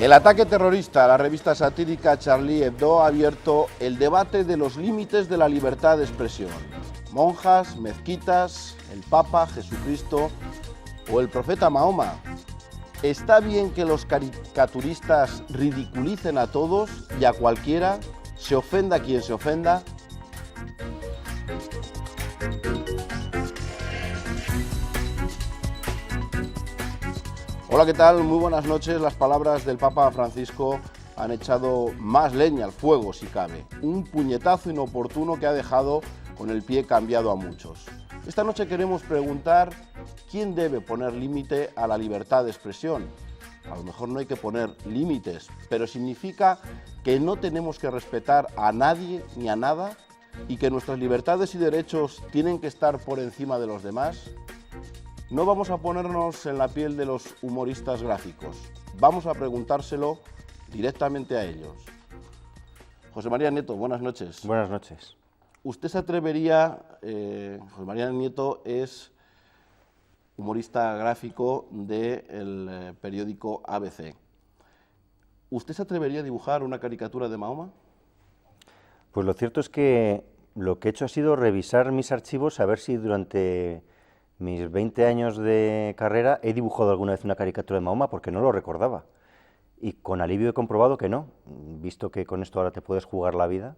El ataque terrorista a la revista satírica Charlie Hebdo ha abierto el debate de los límites de la libertad de expresión. Monjas, mezquitas, el Papa, Jesucristo o el profeta Mahoma. ¿Está bien que los caricaturistas ridiculicen a todos y a cualquiera, se ofenda quien se ofenda? Hola, ¿qué tal? Muy buenas noches. Las palabras del Papa Francisco han echado más leña al fuego, si cabe. Un puñetazo inoportuno que ha dejado con el pie cambiado a muchos. Esta noche queremos preguntar quién debe poner límite a la libertad de expresión. A lo mejor no hay que poner límites, pero significa que no tenemos que respetar a nadie ni a nada y que nuestras libertades y derechos tienen que estar por encima de los demás. No vamos a ponernos en la piel de los humoristas gráficos, vamos a preguntárselo directamente a ellos. José María Nieto, buenas noches. Buenas noches. ¿Usted se atrevería, José María Nieto es humorista gráfico del periódico ABC, ¿usted se atrevería a dibujar una caricatura de Mahoma? Pues lo cierto es que lo que he hecho ha sido revisar mis archivos, a ver si durante mis 20 años de carrera he dibujado alguna vez una caricatura de Mahoma, porque no lo recordaba. Y con alivio he comprobado que no, visto que con esto ahora te puedes jugar la vida.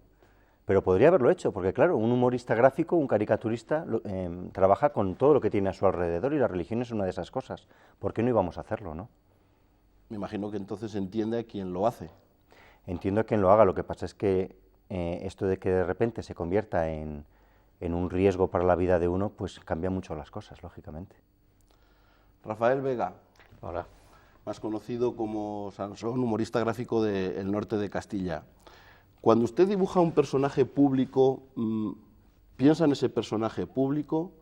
Pero podría haberlo hecho, porque claro, un humorista gráfico, un caricaturista, trabaja con todo lo que tiene a su alrededor y la religión es una de esas cosas. ¿Por qué no íbamos a hacerlo, no? Me imagino que entonces entiende a quien lo hace. Entiendo a quien lo haga, lo que pasa es que esto de que de repente se convierta en un riesgo para la vida de uno, pues cambia mucho las cosas, lógicamente. Rafael Vega. Hola. Más conocido como Sansón, humorista gráfico del norte de Castilla. Cuando usted dibuja un personaje público, ¿piensa en ese personaje público?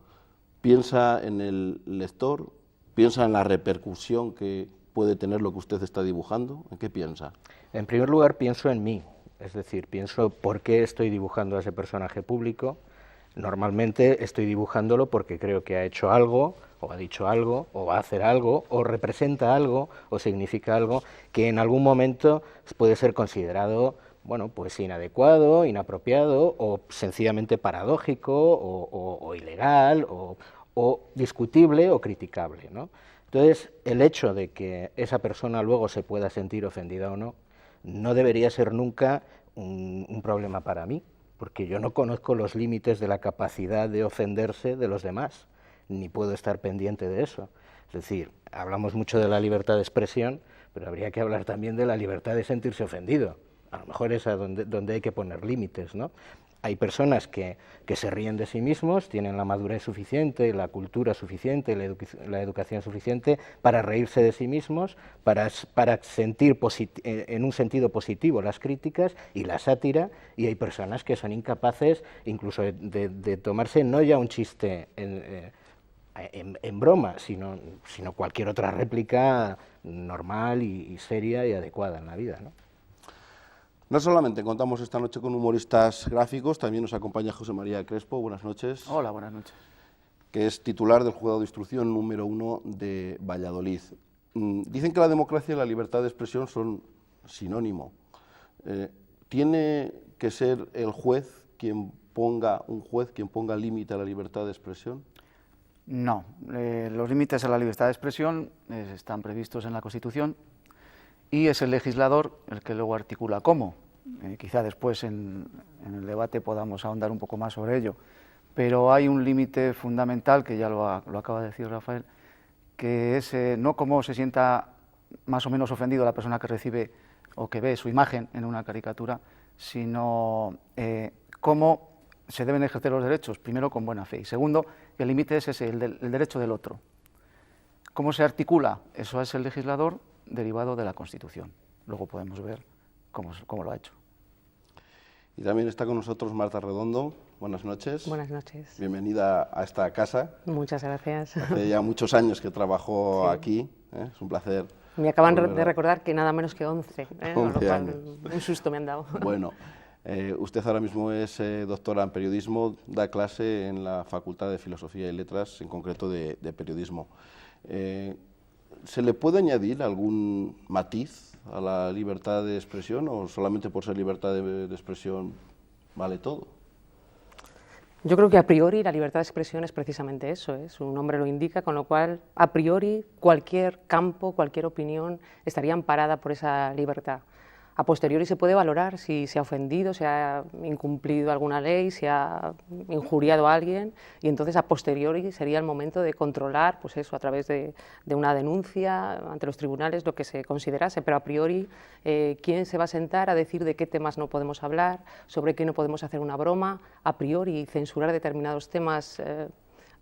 ¿Piensa en el lector? ¿Piensa en la repercusión que puede tener lo que usted está dibujando? ¿En qué piensa? En primer lugar, pienso en mí, es decir, pienso por qué estoy dibujando a ese personaje público. Normalmente estoy dibujándolo porque creo que ha hecho algo, o ha dicho algo, o va a hacer algo, o representa algo, o significa algo que en algún momento puede ser considerado, bueno, pues inadecuado, inapropiado, o sencillamente paradójico, o ilegal, o discutible, o criticable, ¿no? Entonces, el hecho de que esa persona luego se pueda sentir ofendida o no, no debería ser nunca un problema para mí, porque yo no conozco los límites de la capacidad de ofenderse de los demás, ni puedo estar pendiente de eso. Es decir, hablamos mucho de la libertad de expresión, pero habría que hablar también de la libertad de sentirse ofendido. A lo mejor es a donde hay que poner límites, ¿no? Hay personas que se ríen de sí mismos, tienen la madurez suficiente, la cultura suficiente, la educación suficiente para reírse de sí mismos, para sentir en un sentido positivo las críticas y la sátira, y hay personas que son incapaces incluso de tomarse no ya un chiste en broma, sino cualquier otra réplica normal y seria y adecuada en la vida, ¿no? No solamente contamos esta noche con humoristas gráficos, también nos acompaña José María Crespo, buenas noches. Hola, buenas noches. Que es titular del Juzgado de Instrucción número 1 de Valladolid. Dicen que la democracia y la libertad de expresión son sinónimo. ¿Tiene que ser el juez quien ponga límite a la libertad de expresión? No, los límites a la libertad de expresión están previstos en la Constitución y es el legislador el que luego articula cómo. Quizá después en el debate podamos ahondar un poco más sobre ello, pero hay un límite fundamental, que ya lo acaba de decir Rafael, que es no cómo se sienta más o menos ofendido la persona que recibe o que ve su imagen en una caricatura, sino cómo se deben ejercer los derechos, primero con buena fe, y segundo, el límite es ese, el derecho del otro. ¿Cómo se articula? Eso es el legislador derivado de la Constitución. Luego podemos ver cómo lo ha hecho. Y también está con nosotros Marta Redondo. Buenas noches. Buenas noches. Bienvenida a esta casa. Muchas gracias. Hace ya muchos años que trabajó aquí, es un placer. Me acaban de recordar que nada menos que 11, 11 años. Un susto me han dado. Bueno, usted ahora mismo es doctora en periodismo, da clase en la Facultad de Filosofía y Letras, en concreto de periodismo. ¿Se le puede añadir algún matiz a la libertad de expresión o solamente por ser libertad de expresión vale todo? Yo creo que a priori la libertad de expresión es precisamente eso, ¿eh? Su nombre lo indica, con lo cual a priori cualquier campo, cualquier opinión estaría amparada por esa libertad. A posteriori se puede valorar si se ha ofendido, si ha incumplido alguna ley, si ha injuriado a alguien, y entonces a posteriori sería el momento de controlar, pues eso, a través de una denuncia ante los tribunales, lo que se considerase, pero a priori, ¿quién se va a sentar a decir de qué temas no podemos hablar, sobre qué no podemos hacer una broma, a priori censurar determinados temas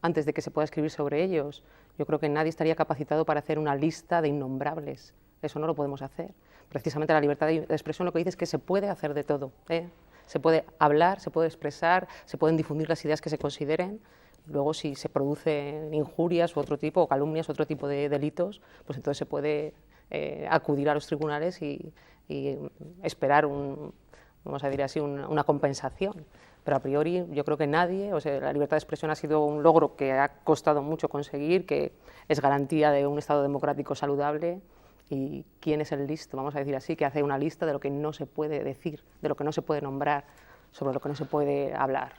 antes de que se pueda escribir sobre ellos? Yo creo que nadie estaría capacitado para hacer una lista de innombrables, eso no lo podemos hacer. Precisamente la libertad de expresión lo que dice es que se puede hacer de todo, ¿eh? Se puede hablar, se puede expresar, se pueden difundir las ideas que se consideren. Luego, si se producen injurias u otro tipo, o calumnias, otro tipo de delitos, pues entonces se puede acudir a los tribunales y esperar vamos a decir así, una compensación. Pero a priori yo creo que nadie, o sea, la libertad de expresión ha sido un logro que ha costado mucho conseguir, que es garantía de un Estado democrático saludable. ¿Y quién es el listo, vamos a decir así, que hace una lista de lo que no se puede decir, de lo que no se puede nombrar, sobre lo que no se puede hablar?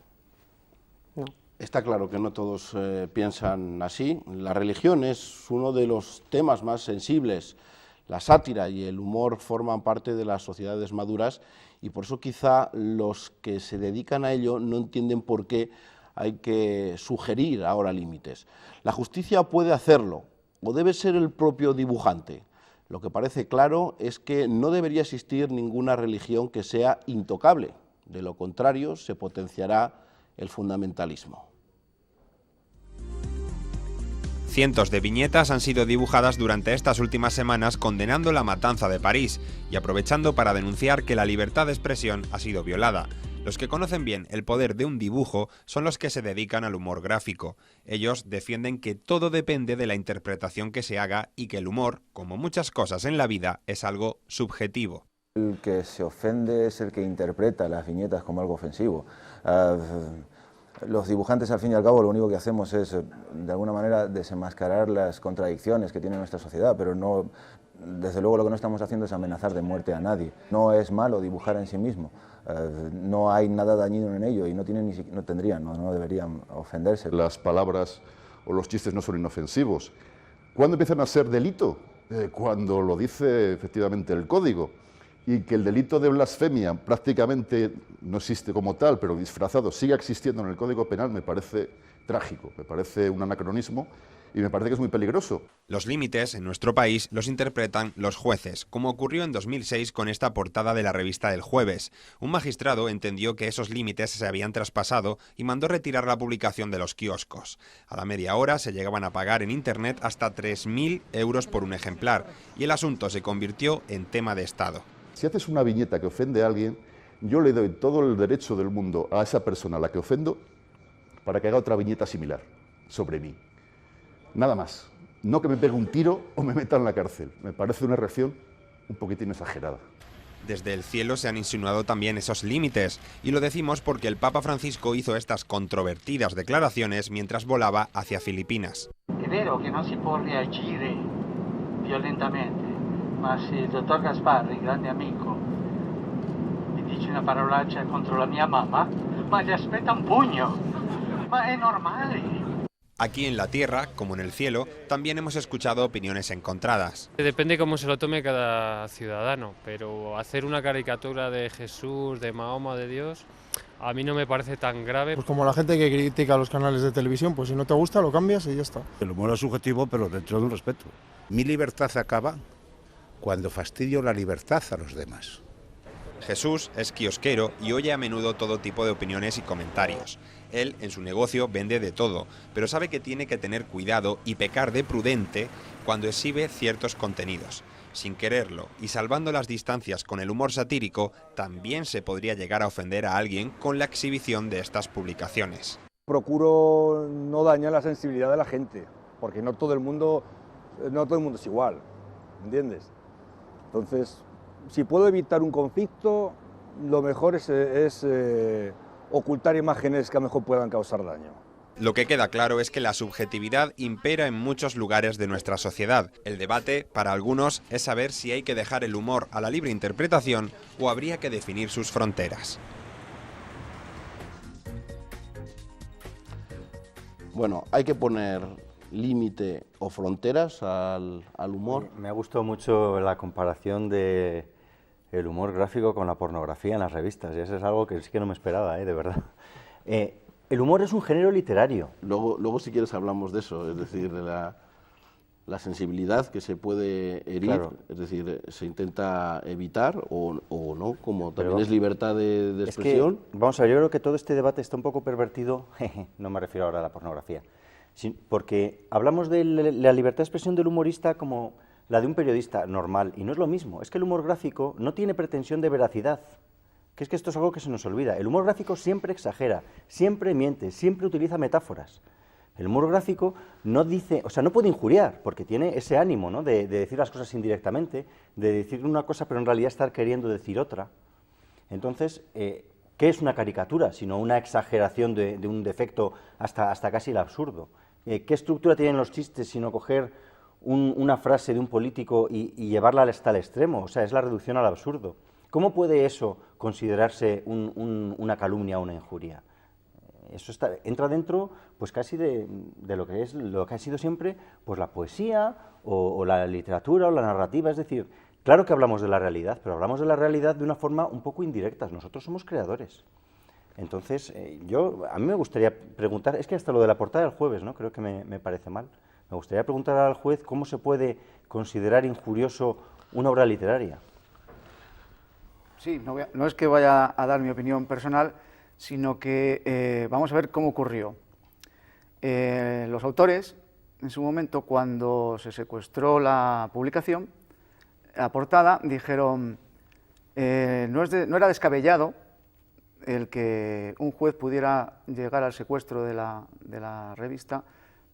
No. Está claro que no todos piensan así. La religión es uno de los temas más sensibles. La sátira y el humor forman parte de las sociedades maduras y por eso quizá los que se dedican a ello no entienden por qué hay que sugerir ahora límites. La justicia puede hacerlo, o debe ser el propio dibujante. Lo que parece claro es que no debería existir ninguna religión que sea intocable. De lo contrario, se potenciará el fundamentalismo. Cientos de viñetas han sido dibujadas durante estas últimas semanas condenando la matanza de París y aprovechando para denunciar que la libertad de expresión ha sido violada. Los que conocen bien el poder de un dibujo son los que se dedican al humor gráfico. Ellos defienden que todo depende de la interpretación que se haga y que el humor, como muchas cosas en la vida, es algo subjetivo. El que se ofende es el que interpreta las viñetas como algo ofensivo. Los dibujantes, al fin y al cabo, lo único que hacemos es, de alguna manera, desenmascarar las contradicciones que tiene nuestra sociedad, pero no, desde luego lo que no estamos haciendo es amenazar de muerte a nadie. No es malo dibujar en sí mismo. No hay nada dañino en ello y no deberían ofenderse. Las palabras o los chistes no son inofensivos. ¿Cuándo empiezan a ser delito? Cuando lo dice efectivamente el código, y que el delito de blasfemia prácticamente no existe como tal, pero disfrazado siga existiendo en el Código Penal, me parece trágico, me parece un anacronismo y me parece que es muy peligroso. Los límites en nuestro país los interpretan los jueces, como ocurrió en 2006 con esta portada de la revista El Jueves. Un magistrado entendió que esos límites se habían traspasado y mandó retirar la publicación de los kioscos. A la media hora se llegaban a pagar en Internet hasta 3.000 euros por un ejemplar y el asunto se convirtió en tema de Estado. Si haces una viñeta que ofende a alguien, yo le doy todo el derecho del mundo a esa persona a la que ofendo para que haga otra viñeta similar sobre mí. Nada más. No que me pegue un tiro o me meta en la cárcel. Me parece una reacción un poquitín exagerada. Desde el cielo se han insinuado también esos límites, y lo decimos porque el Papa Francisco hizo estas controvertidas declaraciones mientras volaba hacia Filipinas. Es vero que no se puede reagir violentamente, ma se il dottor Gasparri, grande amico, mi dice una parolaccia contro la mia mamma, ma le aspetta un pugno, ma è normale. Aquí en la tierra, como en el cielo, también hemos escuchado opiniones encontradas. Depende cómo se lo tome cada ciudadano, pero hacer una caricatura de Jesús, de Mahoma, de Dios, a mí no me parece tan grave. Pues como la gente que critica los canales de televisión, pues si no te gusta lo cambias y ya está. El humor es subjetivo, pero dentro de un respeto. Mi libertad acaba cuando fastidio la libertad a los demás. Jesús es kiosquero y oye a menudo todo tipo de opiniones y comentarios. Él, en su negocio, vende de todo, pero sabe que tiene que tener cuidado y pecar de prudente cuando exhibe ciertos contenidos. Sin quererlo y salvando las distancias con el humor satírico, también se podría llegar a ofender a alguien con la exhibición de estas publicaciones. Procuro no dañar la sensibilidad de la gente, porque no todo el mundo es igual, ¿entiendes? Entonces, si puedo evitar un conflicto, lo mejor es ocultar imágenes que a lo mejor puedan causar daño. Lo que queda claro es que la subjetividad impera en muchos lugares de nuestra sociedad. El debate, para algunos, es saber si hay que dejar el humor a la libre interpretación o habría que definir sus fronteras. Bueno, hay que poner límite o fronteras al humor. Me ha gustado mucho la comparación de el humor gráfico con la pornografía en las revistas, y eso es algo que sí que no me esperaba, de verdad. El humor es un género literario. Luego si quieres hablamos de eso, es decir, de la sensibilidad que se puede herir, claro. Es decir, se intenta evitar o no, como también es libertad de expresión. Es que, vamos a ver, yo creo que todo este debate está un poco pervertido, no me refiero ahora a la pornografía, porque hablamos de la libertad de expresión del humorista como la de un periodista normal, y no es lo mismo. Es que el humor gráfico no tiene pretensión de veracidad. Que es que esto es algo que se nos olvida. El humor gráfico siempre exagera, siempre miente, siempre utiliza metáforas. El humor gráfico no dice, o sea, no puede injuriar, porque tiene ese ánimo, ¿no?, de decir las cosas indirectamente, de decir una cosa pero en realidad estar queriendo decir otra. Entonces, ¿qué es una caricatura? Sino una exageración de un defecto hasta casi el absurdo. ¿Qué estructura tienen los chistes sino coger una frase de un político y llevarla hasta el extremo? O sea, es la reducción al absurdo. ¿Cómo puede eso considerarse una calumnia o una injuria? Eso entra dentro, pues casi de lo que ha sido siempre, pues la poesía o la literatura o la narrativa. Es decir, claro que hablamos de la realidad, pero hablamos de la realidad de una forma un poco indirecta. Nosotros somos creadores. Entonces, a mí me gustaría preguntar, es que hasta lo de la portada del jueves, ¿no?, creo que me parece mal. Me gustaría preguntar al juez cómo se puede considerar injurioso una obra literaria. Sí, no es que vaya a dar mi opinión personal, sino que vamos a ver cómo ocurrió. Los autores, en su momento, cuando se secuestró la publicación, la portada, dijeron, no era descabellado el que un juez pudiera llegar al secuestro de la revista,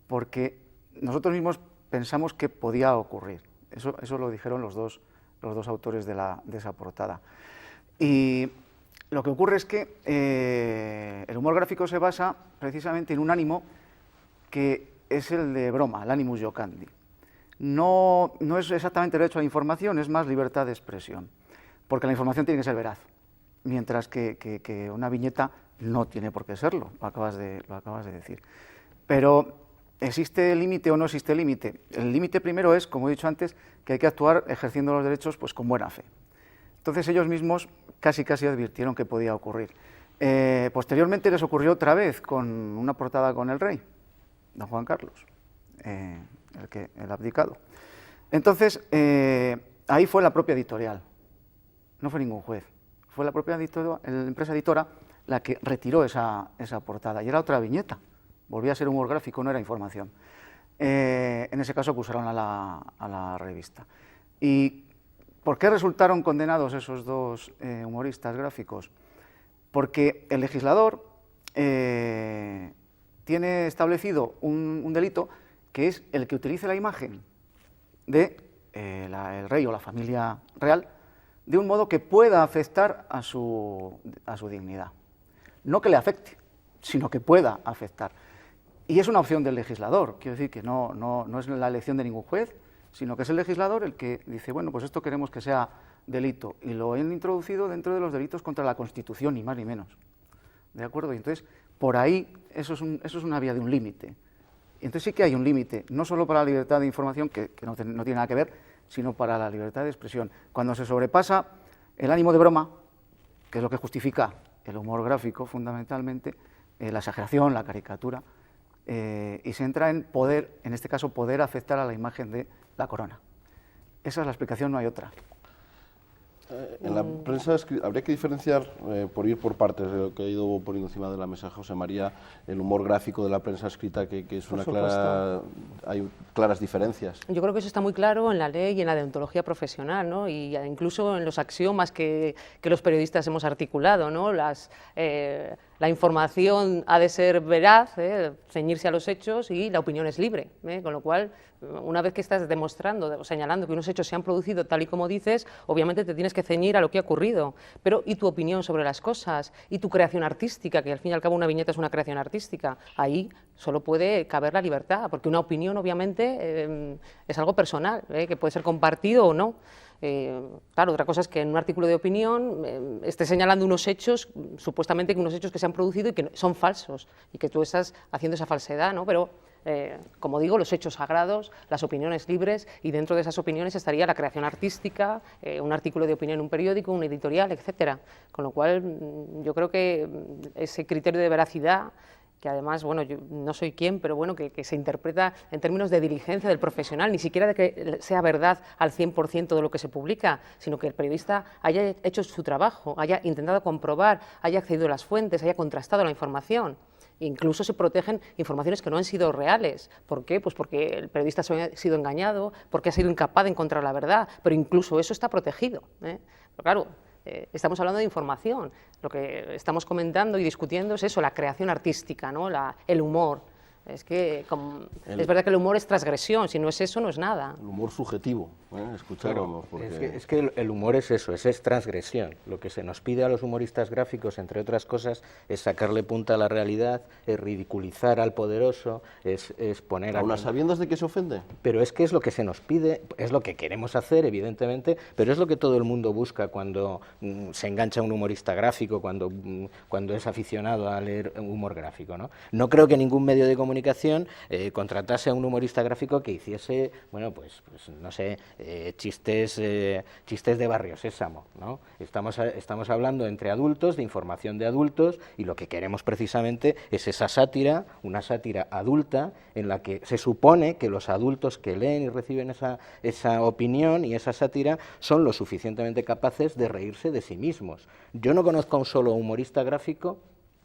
porque nosotros mismos pensamos que podía ocurrir. Eso lo dijeron los dos autores de esa portada. Y lo que ocurre es que el humor gráfico se basa precisamente en un ánimo que es el de broma, el animus jocandi. No es exactamente derecho a la información, es más libertad de expresión, porque la información tiene que ser veraz, mientras que una viñeta no tiene por qué serlo, lo acabas de decir. Pero, ¿existe límite o no existe límite? El límite primero es, como he dicho antes, que hay que actuar ejerciendo los derechos pues, con buena fe. Entonces ellos mismos casi advirtieron que podía ocurrir. Posteriormente les ocurrió otra vez con una portada con el rey, don Juan Carlos, el abdicado. Entonces, ahí fue la propia editorial, no fue ningún juez, fue la propia empresa editora la que retiró esa portada, y era otra viñeta, volvía a ser humor gráfico, no era información. En ese caso acusaron a la revista. ¿Y por qué resultaron condenados esos dos humoristas gráficos? Porque el legislador tiene establecido un delito que es el que utilice la imagen del rey o la familia real de un modo que pueda afectar a su dignidad. No que le afecte, sino que pueda afectar. Y es una opción del legislador, quiero decir que no es la elección de ningún juez, sino que es el legislador el que dice, bueno, pues esto queremos que sea delito, y lo han introducido dentro de los delitos contra la Constitución, ni más ni menos. ¿De acuerdo? Y entonces, por ahí, eso es una vía de un límite. Y entonces sí que hay un límite, no solo para la libertad de información, que no tiene nada que ver, sino para la libertad de expresión. Cuando se sobrepasa el ánimo de broma, que es lo que justifica el humor gráfico, fundamentalmente, la exageración, la caricatura, y se entra en poder, en este caso, poder afectar a la imagen de la corona. Esa es la explicación, no hay otra. En la prensa habría que diferenciar, por ir por partes, de lo que ha ido poniendo encima de la mesa José María, el humor gráfico de la prensa escrita, que es una hay claras diferencias. Yo creo que eso está muy claro en la ley y en la deontología profesional, ¿no? Y incluso en los axiomas que los periodistas hemos articulado, ¿no? La información ha de ser veraz, ceñirse a los hechos, y la opinión es libre, con lo cual Una vez que estás demostrando o señalando que unos hechos se han producido tal y como dices, obviamente te tienes que ceñir a lo que ha ocurrido. Pero ¿y tu opinión sobre las cosas? ¿Y tu creación artística? Que al fin y al cabo una viñeta es una creación artística. Ahí solo puede caber la libertad, porque una opinión obviamente es algo personal, que puede ser compartido o no. Claro, otra cosa es que en un artículo de opinión esté señalando unos hechos, supuestamente unos hechos que se han producido y que son falsos, y que tú estás haciendo esa falsedad, ¿no? Pero como digo, los hechos sagrados, las opiniones libres, y dentro de esas opiniones estaría la creación artística, un artículo de opinión en un periódico, un editorial, etcétera. Con lo cual, yo creo que ese criterio de veracidad, que además, bueno, yo no soy quien, pero bueno, que se interpreta en términos de diligencia del profesional, ni siquiera de que sea verdad al 100% de lo que se publica, sino que el periodista haya hecho su trabajo, haya intentado comprobar, haya accedido a las fuentes, haya contrastado la información. Incluso se protegen informaciones que no han sido reales. ¿Por qué? Pues porque el periodista ha sido engañado, porque ha sido incapaz de encontrar la verdad, pero incluso eso está protegido, ¿eh? Pero claro, estamos hablando de información. Lo que estamos comentando y discutiendo es eso, la creación artística, ¿no? El humor. Es que es verdad que el humor es transgresión, si no es eso, no es nada. El humor subjetivo, escuchábamos. Porque... Es que el humor es eso, es transgresión. Lo que se nos pide a los humoristas gráficos, entre otras cosas, es sacarle punta a la realidad, es ridiculizar al poderoso, es poner a... ¿Aún a sabiendas de que se ofende? Pero es que es lo que se nos pide, es lo que queremos hacer, evidentemente, pero es lo que todo el mundo busca cuando se engancha a un humorista gráfico, cuando es aficionado a leer humor gráfico, ¿no? No creo que ningún medio de comunicación contratase a un humorista gráfico que hiciese, bueno, pues no sé, chistes de Barrio Sésamo, ¿no? Estamos hablando entre adultos, de información de adultos, y lo que queremos precisamente es esa sátira, una sátira adulta, en la que se supone que los adultos que leen y reciben esa opinión y esa sátira son lo suficientemente capaces de reírse de sí mismos. Yo no conozco a un solo humorista gráfico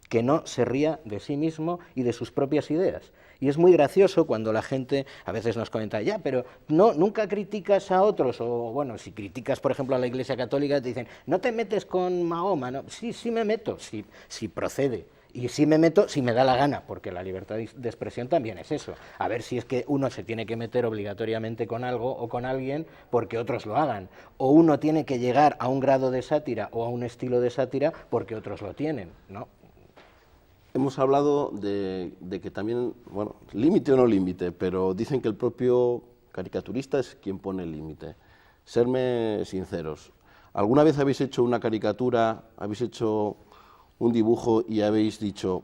que no se ría de sí mismo y de sus propias ideas. Y es muy gracioso cuando la gente a veces nos comenta, ya, pero nunca criticas a otros, o bueno, si criticas, por ejemplo, a la Iglesia Católica, te dicen, no te metes con Mahoma, ¿no? Sí me meto, si procede. Y sí me meto si me da la gana, porque la libertad de expresión también es eso. A ver si es que uno se tiene que meter obligatoriamente con algo o con alguien porque otros lo hagan. O uno tiene que llegar a un grado de sátira o a un estilo de sátira porque otros lo tienen, ¿no? Hemos hablado de que también, bueno, límite o no límite, pero dicen que el propio caricaturista es quien pone el límite. Serme sinceros, ¿alguna vez habéis hecho una caricatura, habéis hecho un dibujo y habéis dicho...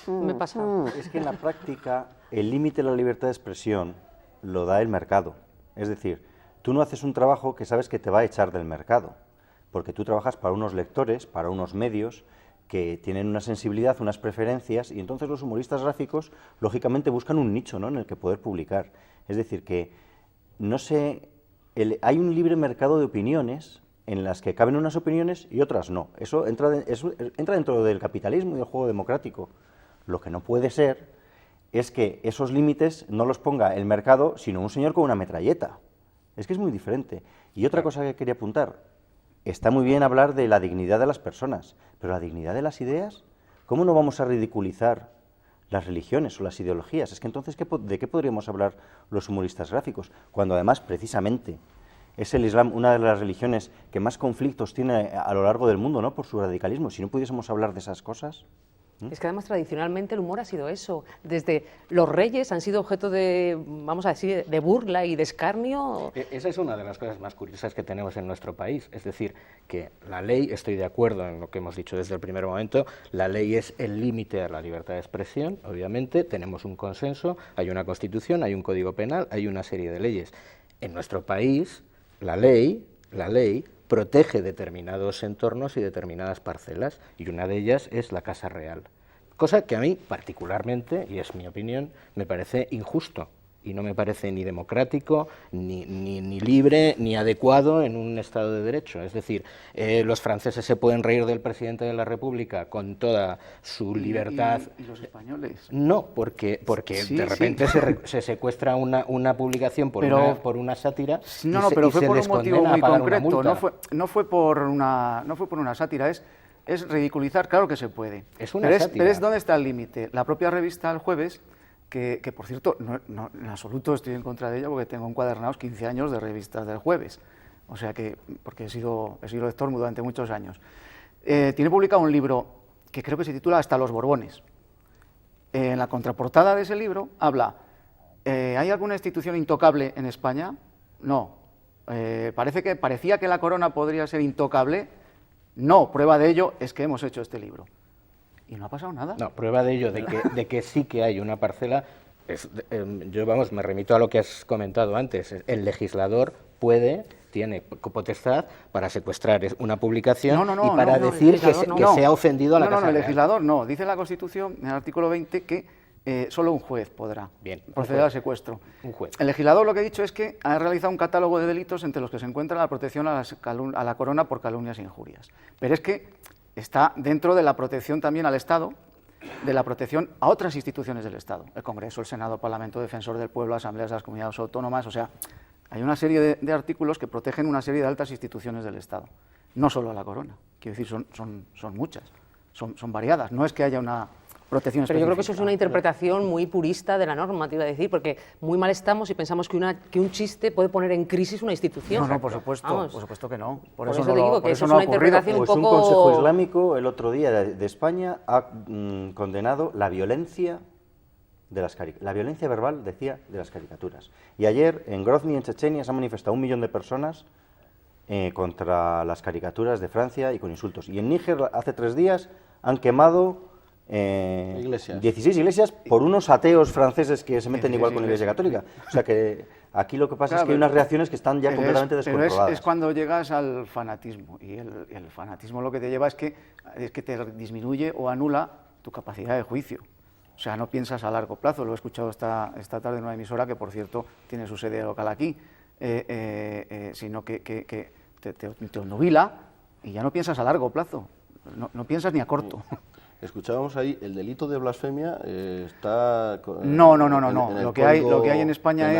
Me pasa. Es que en la práctica el límite de la libertad de expresión lo da el mercado. Es decir, tú no haces un trabajo que sabes que te va a echar del mercado, porque tú trabajas para unos lectores, para unos medios que tienen una sensibilidad, unas preferencias, y entonces los humoristas gráficos, lógicamente, buscan un nicho, ¿no?, en el que poder publicar. Es decir, que hay un libre mercado de opiniones en las que caben unas opiniones y otras no. Eso entra dentro del capitalismo y del juego democrático. Lo que no puede ser es que esos límites no los ponga el mercado, sino un señor con una metralleta. Es que es muy diferente. Y otra cosa que quería apuntar, está muy bien hablar de la dignidad de las personas, pero la dignidad de las ideas, ¿cómo no vamos a ridiculizar las religiones o las ideologías? Es que entonces, ¿de qué podríamos hablar los humoristas gráficos? Cuando además, precisamente, es el Islam una de las religiones que más conflictos tiene a lo largo del mundo, ¿no?, por su radicalismo. Si no pudiésemos hablar de esas cosas... Es que además tradicionalmente el humor ha sido eso. Desde los reyes han sido objeto de, vamos a decir, de burla y de escarnio. Esa es una de las cosas más curiosas que tenemos en nuestro país. Es decir, que la ley, estoy de acuerdo en lo que hemos dicho desde el primer momento, la ley es el límite a la libertad de expresión, obviamente, tenemos un consenso, hay una constitución, hay un código penal, hay una serie de leyes. En nuestro país, la ley protege determinados entornos y determinadas parcelas, y una de ellas es la Casa Real. Cosa que a mí, particularmente, y es mi opinión, me parece injusto, y no me parece ni democrático, ni libre, ni adecuado en un Estado de Derecho. Es decir, los franceses se pueden reír del presidente de la República con toda su libertad. ¿Y los españoles? No, porque sí, de repente se secuestra una publicación por una sátira. No, pero fue por un motivo muy concreto. No fue por una sátira, es ridiculizar, claro que se puede. Es una sátira. Pero es dónde está el límite. La propia revista El Jueves que por cierto, no, en absoluto estoy en contra de ella porque tengo encuadernados 15 años de revistas del Jueves, o sea que, porque he sido lector durante muchos años. Tiene publicado un libro que creo que se titula Hasta los Borbones. En la contraportada de ese libro habla, ¿hay alguna institución intocable en España? No. Parecía que la corona podría ser intocable. No, prueba de ello es que hemos hecho este libro. Y no ha pasado nada. No, prueba de ello, de que sí que hay una parcela, yo me remito a lo que has comentado antes, el legislador tiene potestad para secuestrar una publicación y para decir que se ha ofendido a la Casa Real. No, el legislador no, dice la Constitución, en el artículo 20, que solo un juez podrá proceder al secuestro. Un juez. El legislador lo que ha dicho es que ha realizado un catálogo de delitos entre los que se encuentra la protección a la corona por calumnias e injurias. Pero es que está dentro de la protección también al Estado, de la protección a otras instituciones del Estado, el Congreso, el Senado, el Parlamento, Defensor del Pueblo, Asambleas de las Comunidades Autónomas, o sea, hay una serie de artículos que protegen una serie de altas instituciones del Estado, no solo a la corona, quiero decir, son muchas, son variadas, no es que haya una protección específica. Pero yo creo que eso es una interpretación muy purista de la norma, te iba a decir, porque muy mal estamos si pensamos que un chiste puede poner en crisis una institución. No, por supuesto que no. Por eso digo que eso es una interpretación un poco... Un Consejo Islámico el otro día de España ha condenado la violencia de la violencia verbal, decía, de las caricaturas. Y ayer en Grozny, en Chechenia, se han manifestado 1 millón de personas contra las caricaturas de Francia y con insultos. Y en Níger, hace 3 días, han quemado 16 iglesias por unos ateos franceses que se meten igual con la Iglesia Católica. O sea que aquí lo que pasa es que hay unas reacciones que están ya completamente descontroladas. Pero es cuando llegas al fanatismo, y el fanatismo lo que te lleva es que te disminuye o anula tu capacidad de juicio. O sea, no piensas a largo plazo. Lo he escuchado esta tarde en una emisora que, por cierto, tiene su sede local aquí, sino que te obnubila y ya no piensas a largo plazo, no piensas ni a corto. Escuchábamos ahí, el delito de blasfemia está... No. Lo que hay en España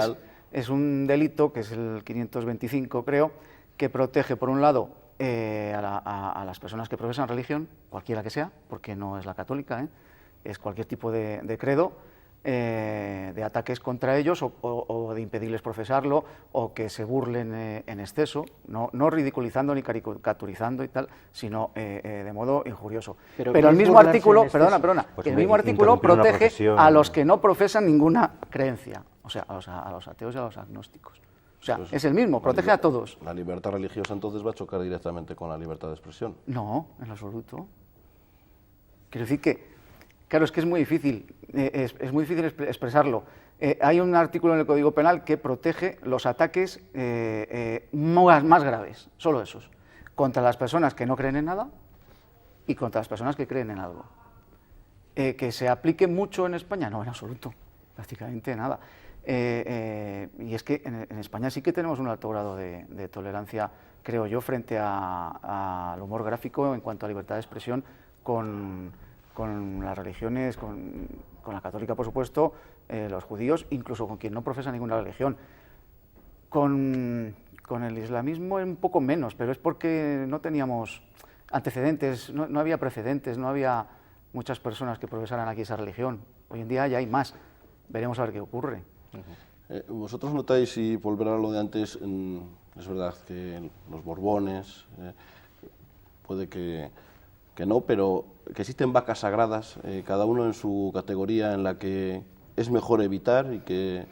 es un delito, que es el 525, creo, que protege, por un lado, a las personas que profesan religión, cualquiera que sea, porque no es la católica, es cualquier tipo de credo, de ataques contra ellos o de impedirles profesarlo, o que se burlen en exceso, no ridiculizando ni caricaturizando y tal, sino de modo injurioso. Pero el mismo artículo, el mismo artículo protege a los que no profesan ninguna creencia, o sea, a los ateos y a los agnósticos. O sea, es el mismo, protege a todos. ¿La libertad religiosa entonces va a chocar directamente con la libertad de expresión? No, en absoluto. Quiero decir que, claro, es que es muy difícil expresarlo. Hay un artículo en el Código Penal que protege los ataques más graves, solo esos, contra las personas que no creen en nada y contra las personas que creen en algo. ¿Que se aplique mucho en España? No, en absoluto, prácticamente nada. Y es que en España sí que tenemos un alto grado de tolerancia, creo yo, frente al humor gráfico en cuanto a libertad de expresión con las religiones, con la católica, por supuesto, los judíos, incluso con quien no profesa ninguna religión. Con el islamismo un poco menos, pero es porque no teníamos antecedentes, no había precedentes, no había muchas personas que profesaran aquí esa religión. Hoy en día ya hay más, veremos a ver qué ocurre. Vosotros notáis, y volver a lo de antes, es verdad que los Borbones, puede que no, pero que existen vacas sagradas, cada uno en su categoría, en la que es mejor evitar y que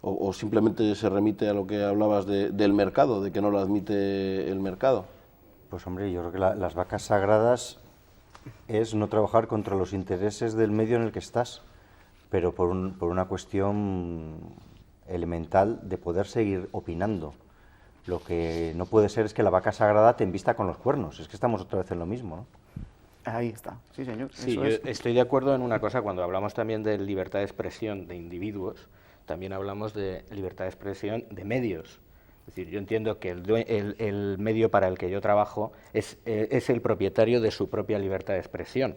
o simplemente se remite a lo que hablabas del mercado, de que no lo admite el mercado. Pues hombre, yo creo que las vacas sagradas es no trabajar contra los intereses del medio en el que estás, pero por una cuestión elemental de poder seguir opinando. Lo que no puede ser es que la vaca sagrada te embista con los cuernos, es que estamos otra vez en lo mismo, ¿no? Ahí está, sí señor. Sí, yo estoy de acuerdo en una cosa, cuando hablamos también de libertad de expresión de individuos, también hablamos de libertad de expresión de medios. Es decir, yo entiendo que el medio para el que yo trabajo es el propietario de su propia libertad de expresión.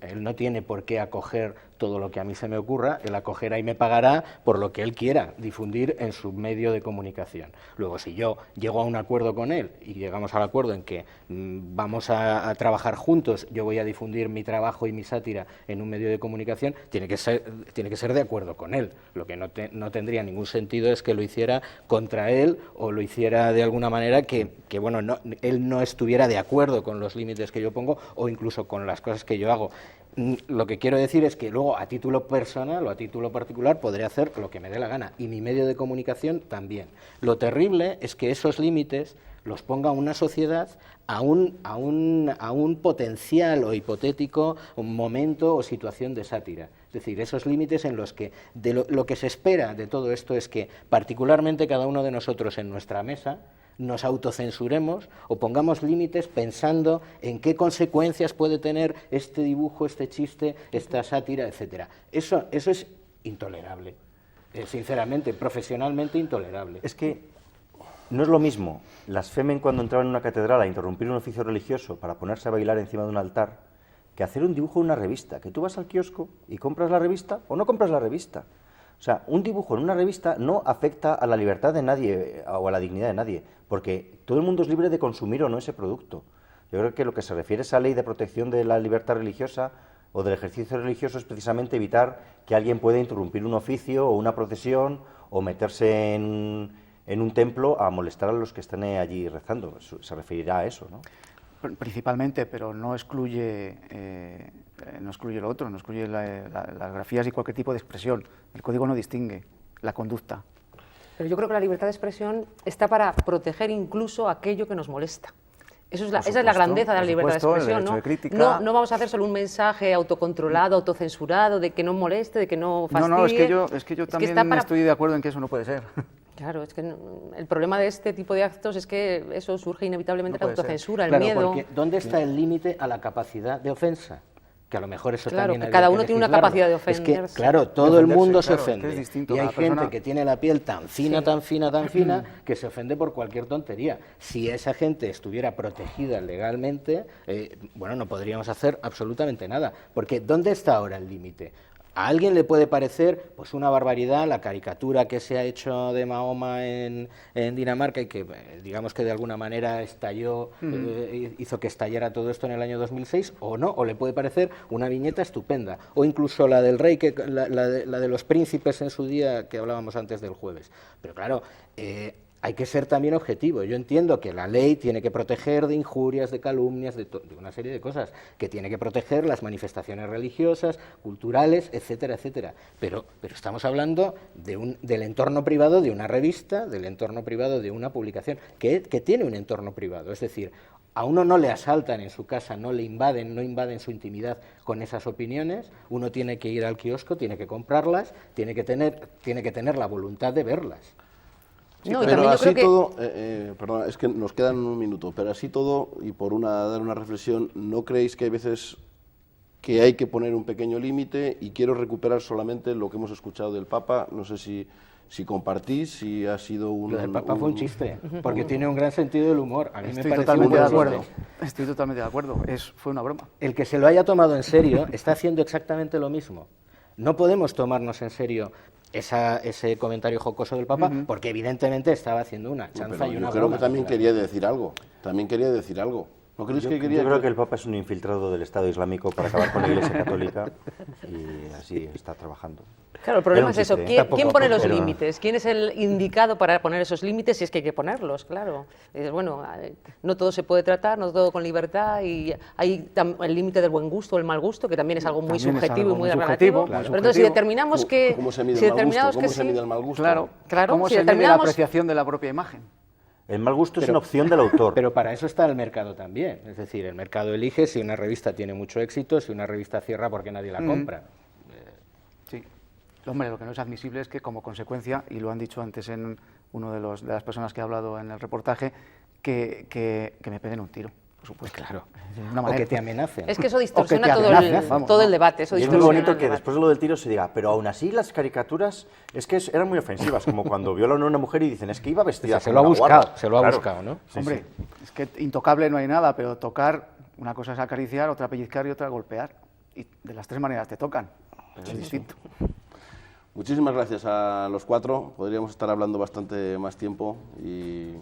Él no tiene por qué acoger todo lo que a mí se me ocurra, él acogerá y me pagará por lo que él quiera difundir en su medio de comunicación. Luego, si yo llego a un acuerdo con él y llegamos al acuerdo en que vamos a trabajar juntos, yo voy a difundir mi trabajo y mi sátira en un medio de comunicación, tiene que ser de acuerdo con él. Lo que no tendría ningún sentido es que lo hiciera contra él o lo hiciera de alguna manera que bueno, él no estuviera de acuerdo con los límites que yo pongo o incluso con las cosas que yo hago. Lo que quiero decir es que luego a título personal o a título particular podré hacer lo que me dé la gana y mi medio de comunicación también. Lo terrible es que esos límites los ponga una sociedad a un potencial o hipotético momento o situación de sátira. Es decir, esos límites en los que lo que se espera de todo esto es que particularmente cada uno de nosotros en nuestra mesa nos autocensuremos o pongamos límites pensando en qué consecuencias puede tener este dibujo, este chiste, esta sátira, etcétera. Eso es intolerable, sinceramente, profesionalmente intolerable. Es que no es lo mismo las Femen cuando entraban en una catedral a interrumpir un oficio religioso para ponerse a bailar encima de un altar que hacer un dibujo en una revista, que tú vas al kiosco y compras la revista o no compras la revista. O sea, un dibujo en una revista no afecta a la libertad de nadie o a la dignidad de nadie, porque todo el mundo es libre de consumir o no ese producto. Yo creo que lo que se refiere a esa ley de protección de la libertad religiosa o del ejercicio religioso es precisamente evitar que alguien pueda interrumpir un oficio o una procesión o meterse en un templo a molestar a los que están allí rezando. Se referirá a eso, ¿no? Principalmente, pero no excluye lo otro, no excluye las grafías y cualquier tipo de expresión. El código no distingue la conducta. Pero yo creo que la libertad de expresión está para proteger incluso aquello que nos molesta. Esa es la grandeza de la libertad de expresión, ¿no? No vamos a hacer solo un mensaje autocontrolado, autocensurado, de que no moleste, de que no fastidie. No, es que yo también estoy de acuerdo en que eso no puede ser. Claro, es que el problema de este tipo de actos es que eso surge inevitablemente de la autocensura, el claro, miedo. Porque ¿dónde está el límite a la capacidad de ofensa? Que a lo mejor eso claro, también cada uno tiene una capacidad de ofenderse. Es que, claro, todo el mundo se ofende. Es distinto, y hay gente que tiene la piel tan fina, sí, tan fina, tan fina, que se ofende por cualquier tontería. Si esa gente estuviera protegida legalmente, bueno, no podríamos hacer absolutamente nada. Porque ¿dónde está ahora el límite? A alguien le puede parecer pues una barbaridad la caricatura que se ha hecho de Mahoma en Dinamarca y que digamos que de alguna manera estalló, hizo que estallara todo esto en el año 2006, o no, o le puede parecer una viñeta estupenda, o incluso la del rey, la de los príncipes en su día que hablábamos antes del jueves. Pero claro, hay que ser también objetivo. Yo entiendo que la ley tiene que proteger de injurias, de calumnias, de una serie de cosas, que tiene que proteger las manifestaciones religiosas, culturales, etcétera, etcétera. Pero estamos hablando del entorno privado de una revista, del entorno privado de una publicación, que tiene un entorno privado. Es decir, a uno no le asaltan en su casa, no invaden su intimidad con esas opiniones. Uno tiene que ir al kiosco, tiene que comprarlas, tiene que tener la voluntad de verlas. Sí, no, pero así todo, perdón, es que nos quedan un minuto, pero así todo, y por dar una reflexión, ¿no creéis que hay veces que hay que poner un pequeño límite? Y quiero recuperar solamente lo que hemos escuchado del Papa, no sé si compartís, si ha sido un... Lo del Papa fue un chiste, porque tiene un gran sentido del humor. A mí me parece totalmente de acuerdo. Estoy totalmente de acuerdo, fue una broma. El que se lo haya tomado en serio está haciendo exactamente lo mismo. No podemos tomarnos en serio ese comentario jocoso del Papa, porque evidentemente estaba haciendo una chanza y una broma. Yo creo que también quería decir algo, ¿No creéis que quería? Yo creo que el Papa es un infiltrado del Estado Islámico para acabar con la Iglesia Católica y así está trabajando. Claro, el problema es eso, ¿quién pone los límites? ¿Quién es el indicado para poner esos límites si es que hay que ponerlos? Claro, bueno, no todo se puede tratar, no todo con libertad, y hay el límite del buen gusto o el mal gusto, que también es algo muy subjetivo y muy relativo. Claro. Pero entonces, si determinamos que... ¿Cómo se mide el mal gusto? Claro, ¿cómo se mide la apreciación de la propia imagen? El mal gusto es una opción del autor. Pero para eso está el mercado también. Es decir, el mercado elige si una revista tiene mucho éxito, si una revista cierra porque nadie la compra. Sí. Hombre, lo que no es admisible es que como consecuencia, y lo han dicho antes en uno de las personas que ha hablado en el reportaje, que me peguen un tiro. Por supuesto, claro. O que te amenacen. Es que eso distorsiona todo el debate. Eso y es muy bonito que después de lo del tiro se diga, pero aún así las caricaturas es que eran muy ofensivas, como cuando violan a una mujer y dicen, es que iba vestida. Se lo ha buscado, ¿no? Sí, hombre, es que intocable no hay nada, pero tocar, una cosa es acariciar, otra pellizcar y otra golpear. Y de las tres maneras te tocan. es distinto. Muchísimas gracias a los cuatro. Podríamos estar hablando bastante más tiempo y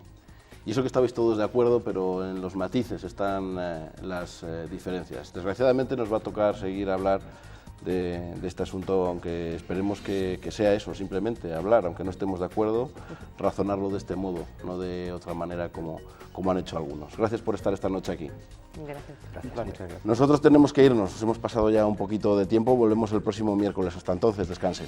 eso que estabais todos de acuerdo, pero en los matices están las diferencias. Desgraciadamente nos va a tocar seguir a hablar de este asunto, aunque esperemos que sea eso, simplemente hablar, aunque no estemos de acuerdo, razonarlo de este modo, no de otra manera como han hecho algunos. Gracias por estar esta noche aquí. Gracias. Nosotros tenemos que irnos, nos hemos pasado ya un poquito de tiempo, volvemos el próximo miércoles. Hasta entonces, descansen.